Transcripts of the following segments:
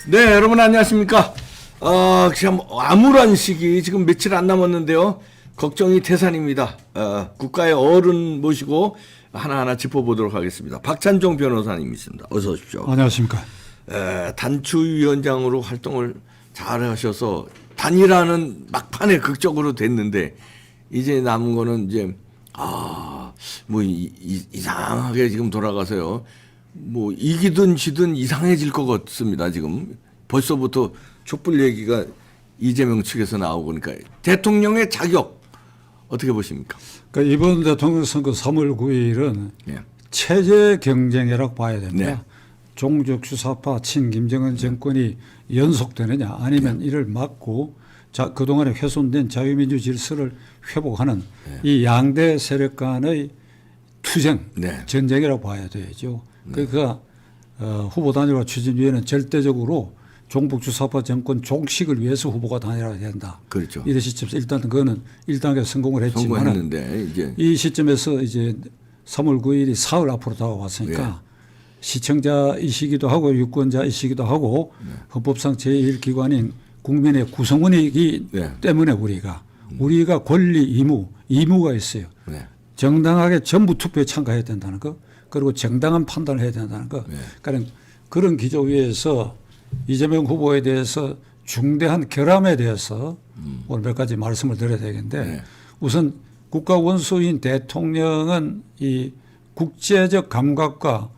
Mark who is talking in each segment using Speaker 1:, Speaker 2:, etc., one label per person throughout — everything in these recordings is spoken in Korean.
Speaker 1: 네, 여러분 안녕하십니까? 참 암울한 시기 지금 며칠 안 남았는데요. 걱정이 태산입니다. 국가의 어른 모시고 하나하나 짚어보도록 하겠습니다. 박찬종 변호사님이십니다. 어서 오십시오.
Speaker 2: 안녕하십니까?
Speaker 1: 단추위원장으로 활동을 잘 하셔서 단일화는 막판에 극적으로 됐는데 이제 남은 거는 이제 이상하게 지금 돌아가서요. 뭐 이기든 지든 이상해질 것 같습니다. 지금 벌써부터 촛불 얘기가 이재명 측에서 나오고 그러니까 대통령의 자격 어떻게 보십니까?
Speaker 2: 그러니까 이번 대통령 선거 3월 9일은
Speaker 1: 네.
Speaker 2: 체제 경쟁이라고 봐야 됩니다.
Speaker 1: 네.
Speaker 2: 종족 주사파 친김정은 정권이 연속되느냐 아니면 이를 막고 그동안에 훼손된 자유민주 질서를 회복하는 이 양대 세력 간의 투쟁, 전쟁이라고 봐야 되죠. 그러니까 후보 단일화 추진위원회는 절대적으로 종북 주사파 정권 종식을 위해서 후보가 단일화해야 된다.
Speaker 1: 그렇죠.
Speaker 2: 이런 시점에서 일단 그거는 1단계 성공을 했지만
Speaker 1: 이제
Speaker 2: 이 시점에서 이제 3월 9일이 사흘 앞으로 다가왔으니까 시청자이시기도 하고 유권자이시기도 하고 헌법상 제1기관인 국민의 구성원이기 때문에 우리가 권리 의무가 있어요. 정당하게 전부 투표에 참가해야 된다는 거, 그리고 정당한 판단을 해야 된다는 거. 그러니까 그런 기조 위에서 이재명 후보에 대해서 중대한 결함에 대해서 오늘 몇 가지 말씀을 드려야 되겠는데 우선 국가 원수인 대통령은 이 국제적 감각과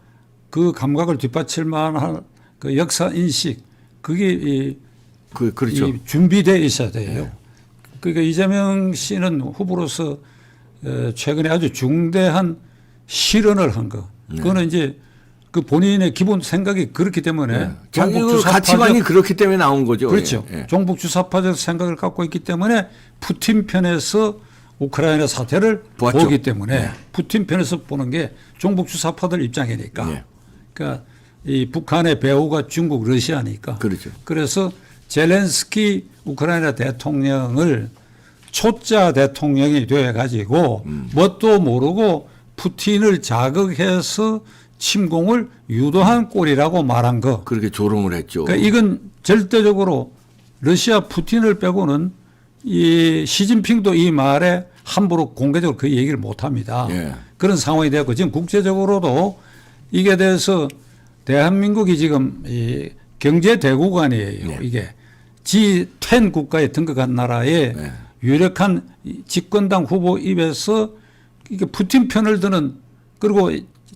Speaker 2: 그 감각을 뒷받칠 만한 그 역사 인식 그게
Speaker 1: 그렇죠.
Speaker 2: 준비되어 있어야 돼요. 그러니까 이재명 씨는 후보로서 최근에 아주 중대한 실언을 한 거. 그거는 이제 그 본인의 기본 생각이 그렇기 때문에
Speaker 1: 자기 가치관이 그렇기 때문에 나온 거죠.
Speaker 2: 그렇죠. 종북 주사파적 생각을 갖고 있기 때문에 푸틴 편에서 우크라이나 사태를 보기 때문에 푸틴 편에서 보는 게 종북 주사파들 입장이니까. 그러니까 이 북한의 배후가 중국, 러시아니까.
Speaker 1: 그렇죠.
Speaker 2: 그래서 젤렌스키 우크라이나 대통령을 초짜 대통령이 되어 가지고 뭣도 모르고 푸틴을 자극해서 침공을 유도한 꼴이라고 말한 거.
Speaker 1: 그렇게 조롱을 했죠.
Speaker 2: 그러니까 이건 절대적으로 러시아 푸틴을 빼고는 이 시진핑도 이 말에 함부로 공개적으로 그 얘기를 못 합니다. 그런 상황이 되었고 지금 국제적으로도 이게 대해서 대한민국이 지금 이 경제 대국아니에요. 이게 G10 국가에 등극한 나라의 유력한 집권당 후보 입에서 이게 푸틴 편을 드는 그리고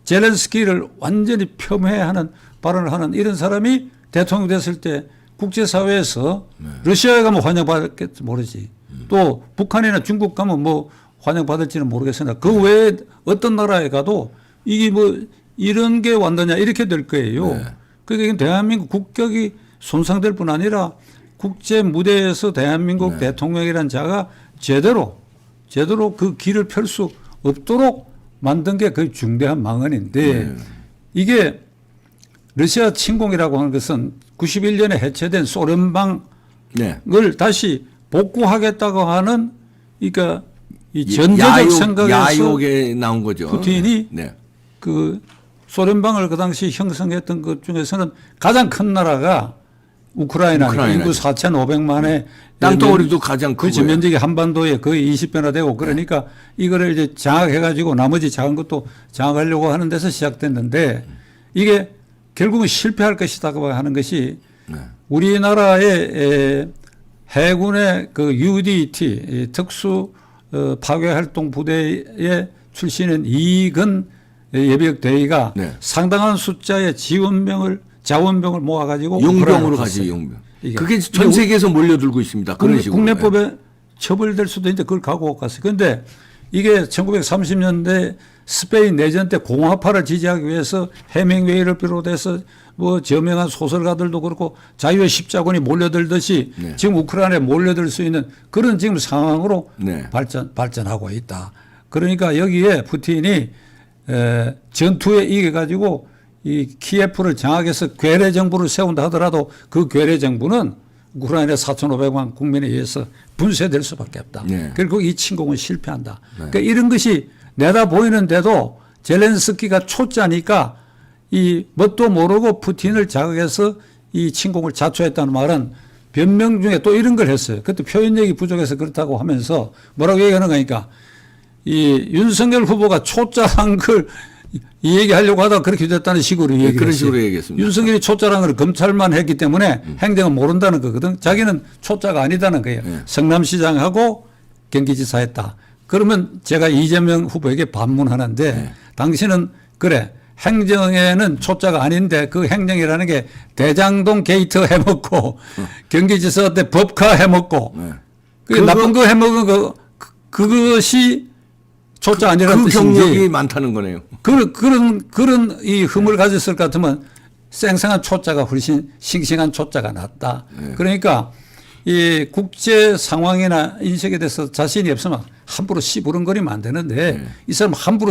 Speaker 2: 젤렌스키를 완전히 폄훼하는 발언을 하는 이런 사람이 대통령 됐을 때 국제사회에서 러시아에 가면 환영받을지 모르지 또 북한이나 중국 가면 뭐 환영받을지는 모르겠으나 그 외에 어떤 나라에 가도 이게 뭐 이런 게 완다냐 이렇게 될 거예요. 그러니까 대한민국 국격이 손상될 뿐 아니라 국제 무대에서 대한민국 대통령이라는 자가 제대로 그 길을 펼 수 없도록 만든 게 그 중대한 망언인데 이게 러시아 침공이라고 하는 것은 91년에 해체된 소련방을 다시 복구하겠다고 하는 그러니까 이 전제적 생각에서
Speaker 1: 야욕에 나온 거죠.
Speaker 2: 푸틴이 그 소련방을 그 당시 형성했던 것 중에서는 가장 큰 나라가 우크라이나 인구 4,500만의
Speaker 1: 땅덩어리도 가장 크고
Speaker 2: 그렇죠. 면적이 한반도에 거의 20배나 되고 그러니까 이거를 이제 장악해가지고 나머지 작은 것도 장악하려고 하는 데서 시작됐는데 이게 결국은 실패할 것이다고 하는 것이 우리나라의 해군의 그 UDT 특수 파괴활동 부대의 출신인 이근 예비역 대위가 상당한 숫자의 자원병을 모아가지고
Speaker 1: 용병으로 가지 용병. 그게 전 세계에서 몰려들고 있습니다. 그런 식으로.
Speaker 2: 국내법에 처벌될 수도 있는데 그걸 갖고 갔어요. 그런데 이게 1930년대 스페인 내전 때 공화파를 지지하기 위해서 해밍웨이를 비롯해서 뭐 저명한 소설가들도 그렇고 자유의 십자군이 몰려들듯이 지금 우크라이나에 몰려들 수 있는 그런 지금 상황으로 발전하고 있다. 그러니까 여기에 푸틴이 전투에 이겨가지고 이 키예프를 장악해서 괴뢰 정부를 세운다 하더라도 그 괴뢰 정부는 우크라이나 4,500만 국민에 의해서 분쇄될 수밖에 없다. 결국 이 침공은 실패한다. 그러니까 이런 것이 내다 보이는데도 젤렌스키가 초짜니까 이 뭣도 모르고 푸틴을 자극해서 이 침공을 자초했다는 말은 변명 중에 또 이런 걸 했어요. 그때 표현력이 부족해서 그렇다고 하면서 뭐라고 얘기하는 거니까 이 윤석열 후보가 초짜한 걸 이 얘기하려고 하다가 그렇게 됐다는 식으로 얘기를
Speaker 1: 그런
Speaker 2: 했어요.
Speaker 1: 식으로 얘기했습니다.
Speaker 2: 윤석열이 초짜라는 걸 검찰만 했기 때문에 행정은 모른다는 거거든. 자기는 초짜가 아니다는 거예요. 성남시장하고 경기지사 했다. 그러면 제가 이재명 후보에게 반문하는데 당신은 그래 행정에는 초짜가 아닌데 그 행정이라는 게 대장동 게이트 해먹고 경기지사 때 법카 해먹고 그 나쁜 거 해먹은 그것이 초짜 아니라는
Speaker 1: 그
Speaker 2: 뜻인지.
Speaker 1: 경력이 많다는 거네요.
Speaker 2: 그런 이 흠을 가졌을 것 같으면 생생한 초짜가 훨씬 싱싱한 초짜가 낫다. 그러니까 이 국제 상황이나 인식에 대해서 자신이 없으면 함부로 시부름거리면 안 되는데 이 사람 함부로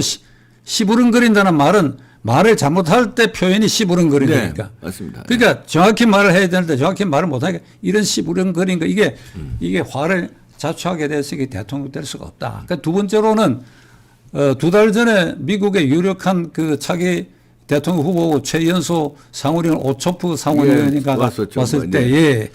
Speaker 2: 시부름거린다는 말은 말을 잘못할 때 표현이 시부름거리니까.
Speaker 1: 네, 맞습니다.
Speaker 2: 그러니까 정확히 말을 해야 되는데 정확히 말을 못하니까 이런 시부름거리는 거 이게 화를 자초하게 돼서 이게 대통령 될 수가 없다. 그러니까 두 번째로는 2달 전에 미국의 유력한 그 차기 대통령 후보 최연소 상원의원 오초프 상원의원인가 왔을 때에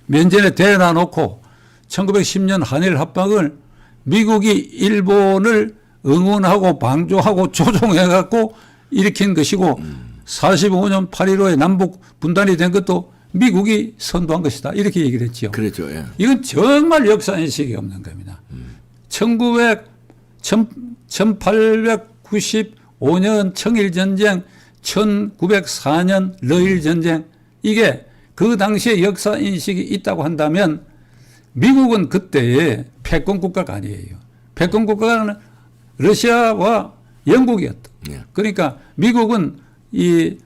Speaker 2: 면전에 대놔 놓고 1910년 한일 합방을 미국이 일본을 응원하고 방조하고 조종해 갖고 일으킨 것이고 45년 8.15에 남북 분단이 된 것도 미국이 선도한 것이다. 이렇게 얘기를 했죠.
Speaker 1: 그렇죠. 예.
Speaker 2: 이건 정말 역사인식이 없는 겁니다. 1895년 청일전쟁, 1904년 러일전쟁 이게 그 당시에 역사인식이 있다고 한다면 미국은 그때의 패권국가가 아니에요. 패권국가는 러시아와 영국이었다. 그러니까 미국은 이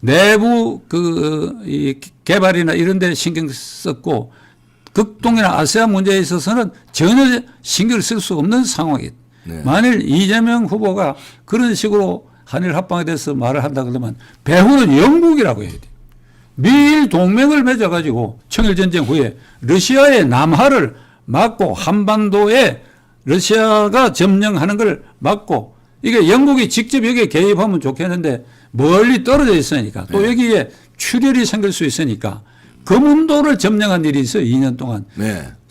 Speaker 2: 내부 이 개발이나 이런 데 신경 썼고 극동이나 아세안 문제에 있어서는 전혀 신경을 쓸 수 없는 상황이다. 만일 이재명 후보가 그런 식으로 한일 합방에 대해서 말을 한다 그러면 배후는 영국이라고 해야 돼. 미일 동맹을 맺어가지고 청일전쟁 후에 러시아의 남하를 막고 한반도에 러시아가 점령하는 걸 막고 이게 영국이 직접 여기에 개입하면 좋겠는데 멀리 떨어져 있으니까 또 여기에 출혈이 생길 수 있으니까 금운도를 점령한 일이 있어요. 2년 동안.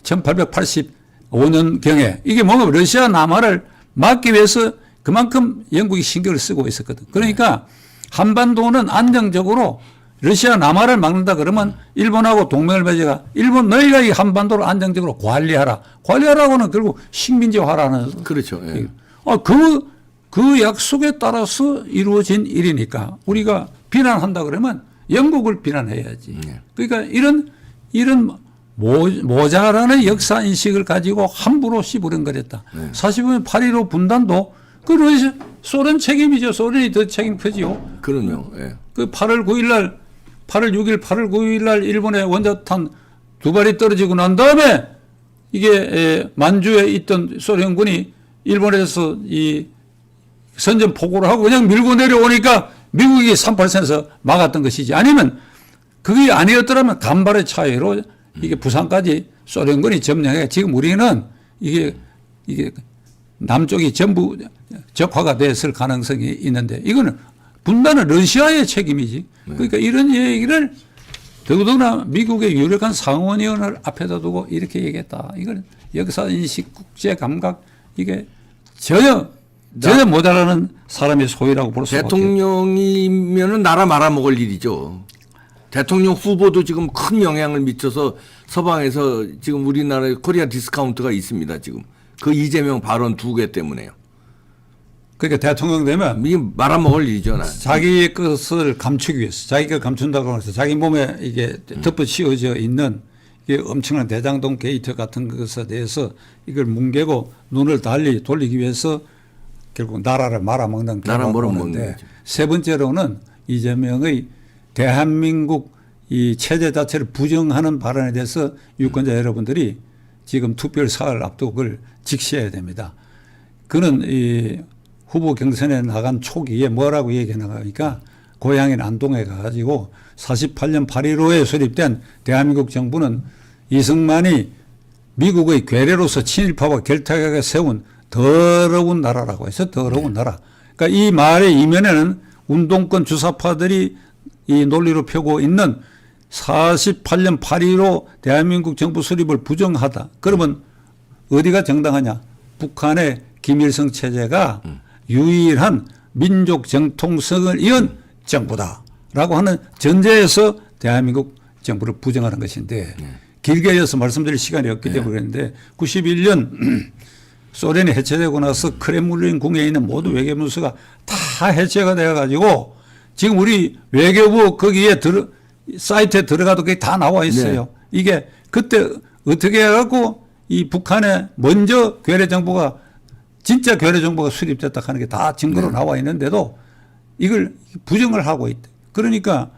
Speaker 2: 1885년경에 이게 뭔가 러시아 남하를 막기 위해서 그만큼 영국이 신경을 쓰고 있었거든. 그러니까 한반도는 안정적으로 러시아 남하를 막는다 그러면 일본하고 동맹을 맺어가 일본 너희가 이 한반도를 안정적으로 관리하라. 관리하라고는 결국 식민지화라는.
Speaker 1: 그렇죠. 예.
Speaker 2: 그 약속에 따라서 이루어진 일이니까 우리가 비난한다 그러면 영국을 비난해야지. 그러니까 이런 모자라는 역사 인식을 가지고 함부로 시부름거렸다. 45년 8.15 분단도 그 러시아 소련 책임이죠. 소련이 더 책임 크지요.
Speaker 1: 그럼요. 예.
Speaker 2: 그 8월 9일, 8월 9일 날 일본의 원자탄 2발이 떨어지고 난 다음에 이게 만주에 있던 소련군이 일본에서 이 선전 포고를 하고 그냥 밀고 내려오니까 미국이 38선에서 막았던 것이지. 아니면 그게 아니었더라면 간발의 차이로 이게 부산까지 소련군이 점령해. 지금 우리는 이게 남쪽이 전부 적화가 됐을 가능성이 있는데 이거는 분단은 러시아의 책임이지. 그러니까 이런 얘기를 더구나 미국의 유력한 상원의원을 앞에다 두고 이렇게 얘기했다. 이건 역사인식, 국제감각 이게 전혀 모자라는 사람의 소유라고 볼 수밖에.
Speaker 1: 대통령이면은 나라 말아먹을 일이죠. 대통령 후보도 지금 큰 영향을 미쳐서 서방에서 지금 우리나라에 코리아 디스카운트가 있습니다. 지금 그 이재명 발언 2개 때문에요.
Speaker 2: 그러니까 대통령 되면
Speaker 1: 이게 말아먹을 일이죠.
Speaker 2: 자기 것을 감추기 위해서 자기가 감춘다고 해서 자기 몸에 이게 덮어씌워져 있는 이게 엄청난 대장동 게이트 같은 것에 대해서 이걸 뭉개고 눈을 달리 돌리기 위해서 결국 나라를 말아먹는 결과가 오는데 세 번째로는 이재명의 대한민국 이 체제 자체를 부정하는 발언에 대해서 유권자 여러분들이 지금 투표를 사흘 앞두고 그걸 직시해야 됩니다. 그는 이 후보 경선에 나간 초기에 뭐라고 얘기해 나가니까 고향인 안동에 가가지고 48년 8.15에 수립된 대한민국 정부는 이승만이 미국의 괴뢰로서 친일파와 결탁하게 세운 더러운 나라라고 해서 더러운 나라. 그러니까 이 말의 이면에는 운동권 주사파들이 이 논리로 펴고 있는 48년 8.15 대한민국 정부 수립을 부정하다. 그러면 어디가 정당하냐? 북한의 김일성 체제가 유일한 민족 정통성을 이은 정부다라고 하는 전제에서 대한민국 정부를 부정하는 것인데 길게 이어서 말씀드릴 시간이 없기 때문에 그랬는데 91년 소련이 해체되고 나서 크렘물린 궁에 있는 모든 외교문서가 다 해체가 되어가지고 지금 우리 외교부 거기에 사이트에 들어가도 그게 다 나와 있어요. 네. 이게 그때 어떻게 해갖고 이 북한에 먼저 괴뢰정부가 진짜 괴뢰정부가 수립됐다 하는 게 다 증거로 네. 나와 있는데도 이걸 부정을 하고 있다. 그러니까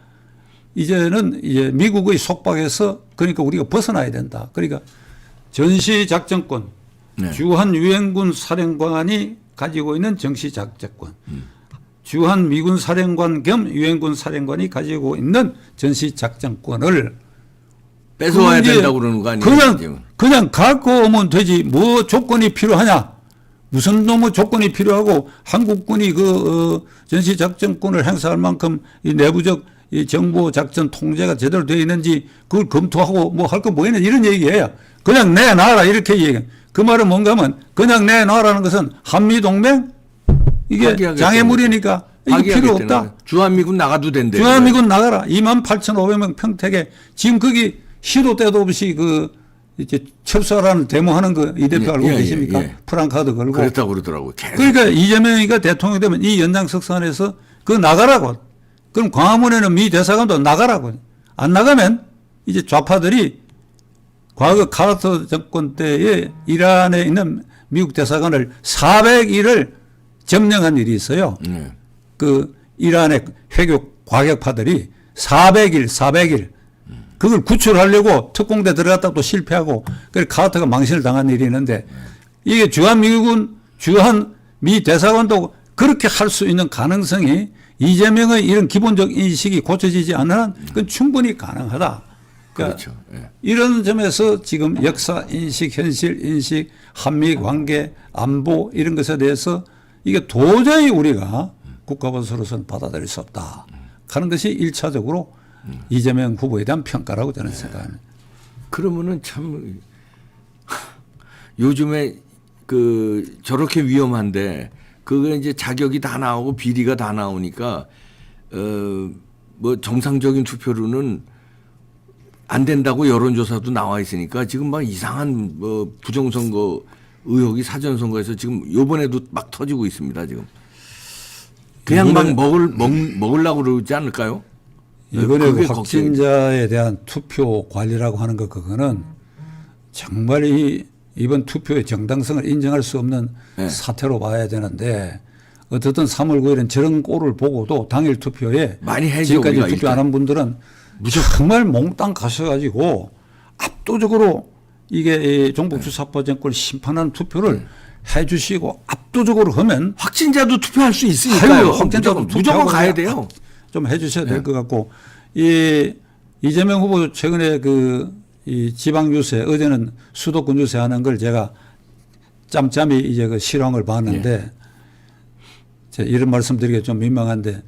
Speaker 2: 이제는 이제 미국의 속박에서 그러니까 우리가 벗어나야 된다. 그러니까 전시작전권 네. 주한 유엔군 사령관이 가지고 있는 전시작전권 주한 미군 사령관 겸 유엔군 사령관이 가지고 있는 전시작전권을
Speaker 1: 뺏어와야 된다고 그러는 거 아니에요?
Speaker 2: 그냥 갖고 오면 되지. 뭐 조건이 필요하냐? 무슨 놈의 조건이 필요하고 한국군이 전시작전권을 행사할 만큼 이 내부적 이 정보 작전 통제가 제대로 되어 있는지 그걸 검토하고 뭐 할 거 뭐 있는 이런 얘기예요. 그냥 내놔라 이렇게 얘기해. 그 말은 뭔가 하면 그냥 내놔라는 것은 한미동맹 이게 장애물이니까 이게 필요 없다.
Speaker 1: 주한미군 나가도 된대.
Speaker 2: 주한미군 나가라. 28,500명 평택에 지금 거기 시도 때도 없이 이제 철수하라는 데모하는 거 이 대표 알고 계십니까? 프랑카드 걸고.
Speaker 1: 그랬다고 그러더라고요.
Speaker 2: 그러니까 이재명이가 대통령이 되면 이 연장석상에서 그거 나가라고. 그럼 광화문에는 미 대사관도 나가라고. 안 나가면 이제 좌파들이 과거 카르터 정권 때에 이란에 있는 미국 대사관을 400일을 점령한 일이 있어요. 그 이란의 회교 과격파들이 400일 그걸 구출하려고 특공대 들어갔다 또 실패하고 그래서 카르터가 망신을 당한 일이 있는데 이게 주한미군 주한미 대사관도 그렇게 할 수 있는 가능성이 이재명의 이런 기본적 인식이 고쳐지지 않는 한 그건 충분히 가능하다. 그러니까
Speaker 1: 그렇죠. 예.
Speaker 2: 이런 점에서 지금 역사 인식, 현실 인식, 한미 관계, 안보 이런 것에 대해서 이게 도저히 우리가 국가보수로서는 받아들일 수 없다 하는 것이 1차적으로 이재명 후보에 대한 평가라고 저는 생각합니다.
Speaker 1: 그러면은 참 요즘에 저렇게 위험한데 그게 이제 자격이 다 나오고 비리가 다 나오니까 뭐 정상적인 투표로는 안 된다고 여론조사도 나와 있으니까 지금 막 이상한 뭐 부정선거 의혹이 사전선거에서 지금 요번에도 막 터지고 있습니다. 지금 그냥 막 먹으려고 그러지 않을까요?
Speaker 2: 이번에 확진자에 대한 투표 관리라고 하는 것 그거는 정말 이번 투표의 정당성을 인정할 수 없는 네. 사태로 봐야 되는데 어쨌든 3월 9일은 저런 꼴을 보고도 당일 투표에
Speaker 1: 많이 해죠,
Speaker 2: 지금까지 투표 안 한 분들은 정말 몽땅 가셔가지고 압도적으로 이게 종북주사파 정권을 심판하는 투표를 해주시고 압도적으로 하면
Speaker 1: 확진자도 투표할 수 있으니까요. 확진자도 무조건 가야 돼요.
Speaker 2: 좀 해주셔야 될 것 같고 이재명 후보 최근에 이 지방 유세 어제는 수도권 유세하는 걸 제가 짬짬이 이제 그 실황을 봤는데 제가 이런 말씀드리기 좀 민망한데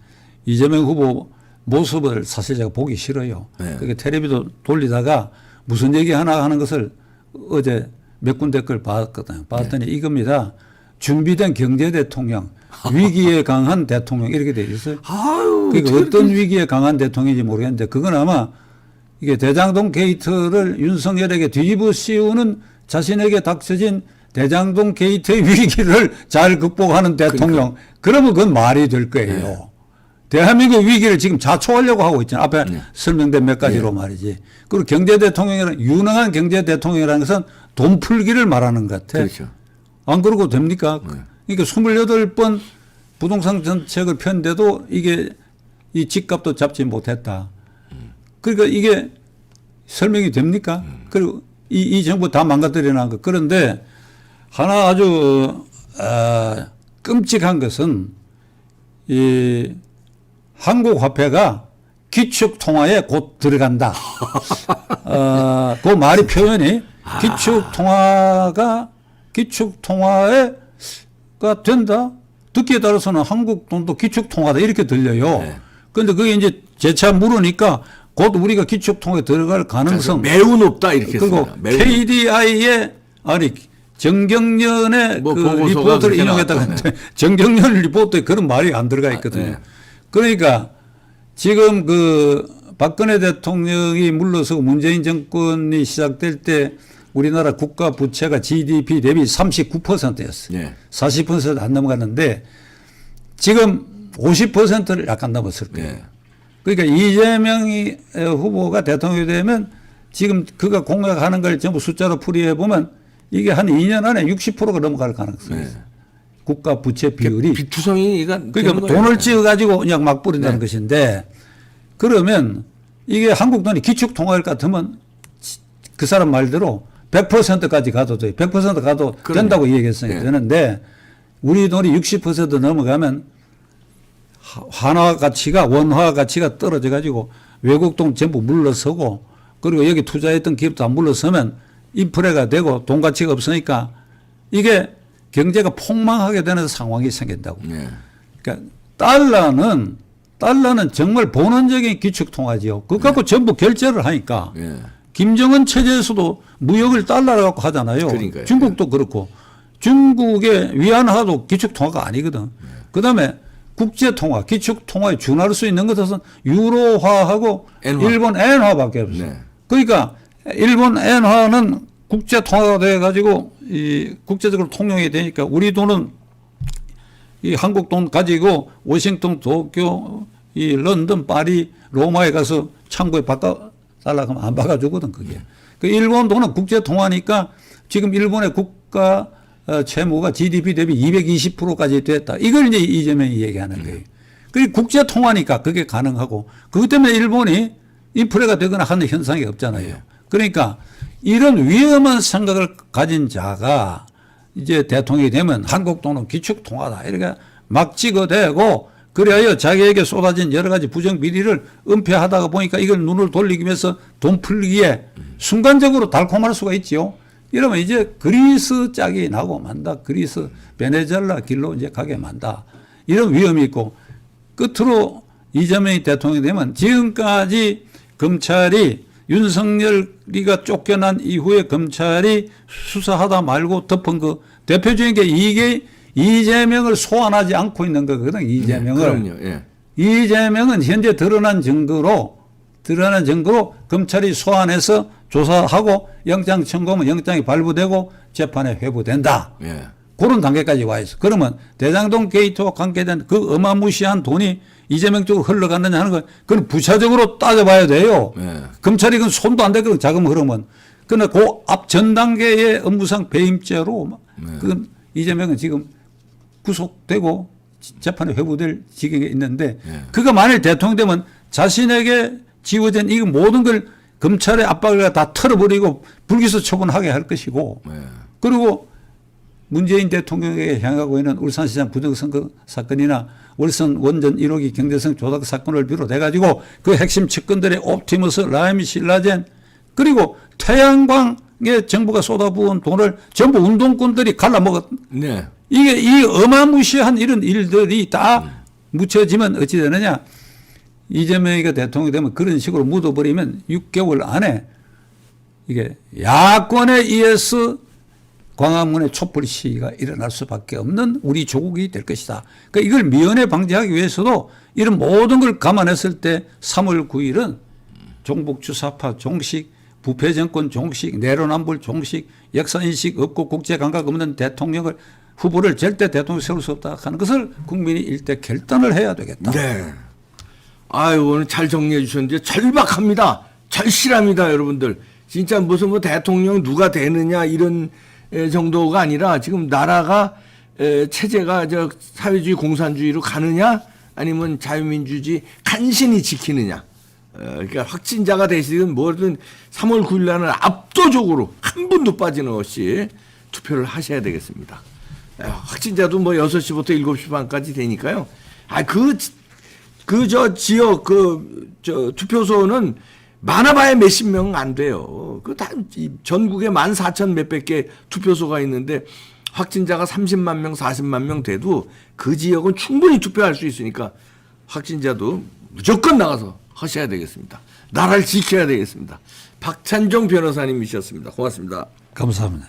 Speaker 2: 이재명 후보 모습을 사실 제가 보기 싫어요. 그게 텔레비도 돌리다가 무슨 얘기 하나 하는 것을 어제 몇 군데 걸 봤거든요. 봤더니 이겁니다. 준비된 경제 대통령, 위기에 강한 대통령 이렇게 돼 있어요. 그러니까 어떤 위기에 강한 대통령인지 모르겠는데 그건 아마 이게 대장동 게이트를 윤석열에게 뒤집어 씌우는 자신에게 닥쳐진 대장동 게이트의 위기를 잘 극복하는 대통령. 그러면 그건 말이 될 거예요. 대한민국 위기를 지금 자초하려고 하고 있잖아요. 앞에 설명된 몇 가지로 말이지. 그리고 경제 대통령이라는 유능한 경제 대통령이라는 것은 돈 풀기를 말하는 것 같아.
Speaker 1: 그렇죠.
Speaker 2: 안 그러고 됩니까? 그러니까 28번 부동산 정책을 폈는데도 이게 이 집값도 잡지 못했다. 그러니까 이게 설명이 됩니까? 그리고 이 정부 다 망가뜨려 놓은 거. 그런데 하나 아주 끔찍한 것은 이 한국 화폐가 기축 통화에 곧 들어간다. 그 말이 표현이 기축 통화가 된다. 듣기에 따라서는 한국 돈도 기축통화다 이렇게 들려요.
Speaker 1: 네.
Speaker 2: 그런데 그게 이제 재차 물으니까 곧 우리가 기축통화에 들어갈 가능성
Speaker 1: 매우 높다 이렇게
Speaker 2: 그리고
Speaker 1: 했습니다. 매우
Speaker 2: KDI의 정경련의
Speaker 1: 뭐
Speaker 2: 그
Speaker 1: 보고서가
Speaker 2: 리포트를
Speaker 1: 그렇게
Speaker 2: 인용했다가
Speaker 1: 나왔죠.
Speaker 2: 정경련 리포트에 그런 말이 안 들어가 있거든요.
Speaker 1: 네.
Speaker 2: 그러니까 지금 그 박근혜 대통령이 물러서고 문재인 정권이 시작될 때 우리나라 국가 부채가 GDP 대비 39%였어요.
Speaker 1: 네.
Speaker 2: 40% 안 넘어갔는데 지금 50%를 약간 넘었을 거예요.
Speaker 1: 네.
Speaker 2: 그러니까 이재명이 후보가 대통령이 되면 지금 그가 공약하는 걸 전부 숫자로 풀이해 보면 이게 한 2년 안에 60%가 넘어갈 가능성이 있어요. 국가 부채 비율이.
Speaker 1: 비투성이가
Speaker 2: 그러니까 돈을 찍어 가지고 그냥 막 뿌린다는 것인데 그러면 이게 한국 돈이 기축통화일 것 같으면 그 사람 말대로 100%까지 가도 돼요. 100% 가도 된다고 얘기했어요. 되는데 우리 돈이 60% 넘어가면 환화 가치가 원화 가치가 떨어져 가지고 외국 돈 전부 물러서고 그리고 여기 투자했던 기업도 안 물러서면 인플레가 되고 돈 가치가 없으니까 이게 경제가 폭망하게 되는 상황이 생긴다고.
Speaker 1: 네.
Speaker 2: 그러니까 달러는 정말 본원적인 기축통화지요. 그거 갖고 전부 결제를 하니까
Speaker 1: 네.
Speaker 2: 김정은 체제에서도 무역을 달러로 갖고 하잖아요.
Speaker 1: 그러니까요.
Speaker 2: 중국도 그렇고 중국의 위안화도 기축통화가 아니거든. 그다음에 국제통화, 기축통화에 준할 수 있는 것은 유로화하고
Speaker 1: 엔화.
Speaker 2: 일본 엔화밖에 없어요.
Speaker 1: 네.
Speaker 2: 그러니까 일본 엔화는 국제통화가 돼가지고 이 국제적으로 통용이 되니까 우리 돈은 이 한국 돈 가지고 워싱턴, 도쿄, 이 런던, 파리, 로마에 가서 창구에 바꿔 달라고 하면 안 바꿔주거든 그게. 그 일본 돈은 국제통화니까 지금 일본의 국가 채무가 GDP 대비 220%까지 됐다. 이걸 이제 이재명이 얘기하는 거예요. 그게 국제통화니까 그게 가능하고 그것 때문에 일본이 인플레가 되거나 하는 현상이 없잖아요. 그러니까 이런 위험한 생각을 가진 자가 이제 대통령이 되면 한국 돈은 기축통화다. 이렇게 막 찍어대고 그래야 자기에게 쏟아진 여러 가지 부정 비리를 은폐하다가 보니까 이걸 눈을 돌리기 위해서 돈 풀기에 순간적으로 달콤할 수가 있지요. 이러면 이제 그리스 짝이 나고 만다. 그리스 베네수엘라 길로 이제 가게 만다. 이런 위험이 있고 끝으로 이재명이 대통령이 되면 지금까지 검찰이 윤석열이가 쫓겨난 이후에 검찰이 수사하다 말고 덮은 그 대표적인 게 이게 이재명을 소환하지 않고 있는 거거든. 이재명을.
Speaker 1: 그럼요. 예.
Speaker 2: 이재명은 현재 드러난 증거로 검찰이 소환해서 조사하고 영장 청구하면 영장이 발부되고 재판에 회부된다.
Speaker 1: 예.
Speaker 2: 그런 단계까지 와 있어. 그러면 대장동 게이트와 관계된 그 어마무시한 돈이 이재명 쪽으로 흘러갔느냐 하는 건 그건 부차적으로 따져봐야 돼요.
Speaker 1: 예.
Speaker 2: 검찰이 그건 손도 안 대거든 자금 흐르면. 그러나 그 앞 전 단계의 업무상 배임죄로 그건 이재명은 지금 구속되고 재판에 회부될 지경에 있는데 그가 만일 대통령 되면 자신에게 지워진 이 모든 걸 검찰의 압박을 다 털어버리고 불기소 처분하게 할 것이고 그리고 문재인 대통령에게 향하고 있는 울산시장 부정선거 사건이나 월성 원전 1호기 경제성 조작 사건을 비롯해가지고 그 핵심 측근들의 옵티머스, 라임, 신라젠 그리고 태양광에 정부가 쏟아부은 돈을 전부 운동권들이 갈라먹었.
Speaker 1: 네.
Speaker 2: 이게 이 어마무시한 이런 일들이 다 묻혀지면 어찌 되느냐. 이재명이가 대통령이 되면 그런 식으로 묻어버리면 6개월 안에 이게 야권에 의해서 광화문의 촛불 시위가 일어날 수밖에 없는 우리 조국이 될 것이다. 그러니까 이걸 미연에 방지하기 위해서도 이런 모든 걸 감안했을 때 3월 9일은 종북주사파 종식, 부패정권 종식, 내로남불 종식, 역사인식 없고 국제감각 없는 대통령을 후보를 절대 대통령 세울 수 없다 하는 것을 국민이 일대 결단을 해야 되겠다.
Speaker 1: 네. 아유, 오늘 잘 정리해 주셨는데 절박합니다. 절실합니다, 여러분들. 진짜 무슨 뭐 대통령 누가 되느냐 이런 정도가 아니라 지금 나라가 체제가 저 사회주의 공산주의로 가느냐 아니면 자유민주주의 간신히 지키느냐. 그러니까 확진자가 되시든 뭐든 3월 9일 날은 압도적으로 한 분도 빠짐없이 투표를 하셔야 되겠습니다. 확진자도 뭐 6시부터 7시 반까지 되니까요. 저 지역 저 투표소는 많아봐야 몇십 명 안 돼요. 그 다 전국에 14,000 몇백 개 투표소가 있는데 확진자가 30만 명, 40만 명 돼도 그 지역은 충분히 투표할 수 있으니까 확진자도 무조건 나가서 하셔야 되겠습니다. 나라를 지켜야 되겠습니다. 박찬종 변호사님이셨습니다. 고맙습니다.
Speaker 2: 감사합니다.